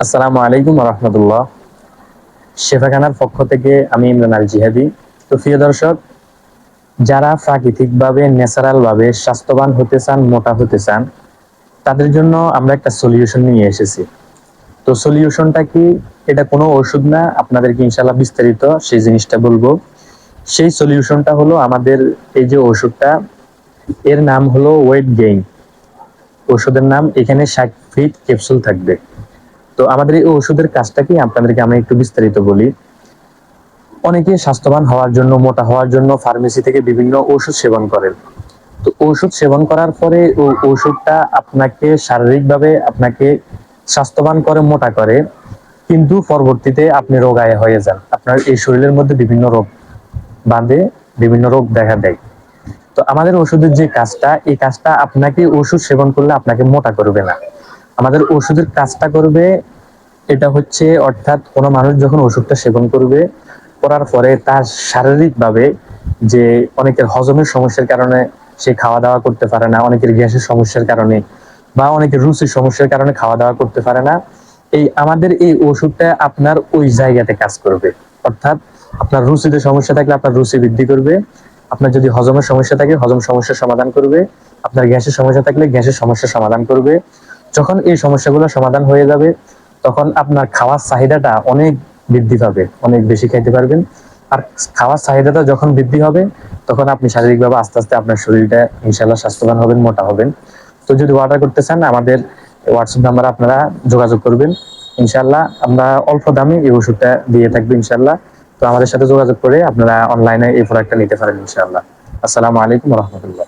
আসসালামু আলাইকুম রহমতুল্লাহ। শেফাখানার পক্ষ থেকে আমি ইমরান আল জিহাদি। তো প্রিয় দর্শক, যারা প্রাকৃতিকভাবে ন্যাচারাল ভাবে স্বাস্থ্যবান হতে চান, মোটা হতে চান, তাদের জন্য আমরা একটা সলিউশন নিয়ে এসেছি। তো সলিউশনটা কি? এটা কোনো ওষুধ না, আপনাদেরকে ইনশাল্লাহ বিস্তারিত সেই জিনিসটা বলবো। সেই সলিউশনটা হলো আমাদের এই যে ওষুধটা, এর নাম হলো ওয়েট গেইন। ওষুধের নাম এখানে 60 ফিট ক্যাপসুল থাকবে। তো আমাদের এই ওষুধের কাজটা কি আপনাদেরকে আমি একটু বিস্তারিত বলি। অনেকে স্বাস্থ্যবান হওয়ার জন্য, মোটা হওয়ার জন্য ফার্মেসি থেকে বিভিন্ন ওষুধ সেবন করেন। তো ওষুধ সেবন করার পরে ওষুধটা আপনাকে শারীরিকভাবে আপনাকে স্বাস্থ্যবান করে, মোটা করে, কিন্তু পরবর্তীতে আপনি রোগায় হয়ে যান। আপনার এই শরীরের মধ্যে বিভিন্ন রোগ বাঁধে, বিভিন্ন রোগ দেখা দেয়। তো আমাদের ওষুধের যে কাজটা, এই কাজটা আপনাকে ওষুধ সেবন করলে আপনাকে মোটা করবে না। আমাদের ওষুধের কাজটা করবে, এটা হচ্ছে অর্থাৎ কোনো মানুষ যখন ওষুধটা সেবন করবে, করার পরে তার শারীরিকভাবে যে অনেকের হজমের সমস্যার কারণে সে খাওয়া দাওয়া করতে পারে না, অনেকের গ্যাসের সমস্যার কারণে বা অনেকের রুচির সমস্যার কারণে খাওয়া দাওয়া করতে পারে না, এই আমাদের এই ওষুধটা আপনার ওই জায়গাতে কাজ করবে। অর্থাৎ আপনার রুচিতে সমস্যা থাকলে আপনার রুচি বৃদ্ধি করবে, আপনার যদি হজমের সমস্যা থাকে হজম সমস্যার সমাধান করবে, আপনার গ্যাসের সমস্যা থাকলে গ্যাসের সমস্যার সমাধান করবে। যখন এই সমস্যাগুলো সমাধান হয়ে যাবে, তখন আপনার খাওয়ার চাহিদাটা অনেক বৃদ্ধি পাবে, অনেক বেশি খাইতে পারবেন। আর খাওয়ার চাহিদাটা যখন বৃদ্ধি হবে, তখন আপনি শারীরিকভাবে আস্তে আস্তে আপনার শরীরটা ইনশাল্লাহ স্বাস্থ্যবান হবেন, মোটা হবেন। তো যদি অর্ডার করতে চান, আমাদের হোয়াটসঅ্যাপ নাম্বার আপনারা যোগাযোগ করবেন। ইনশাল্লাহ আমরা অল্প দামে এই ওষুধটা দিয়ে থাকবো ইনশাল্লাহ। তো আমাদের সাথে যোগাযোগ করে আপনারা অনলাইনে এই প্রোডাক্টটা নিতে পারেন ইনশাল্লাহ। আসসালামু আলাইকুম রহমতুল্লাহ।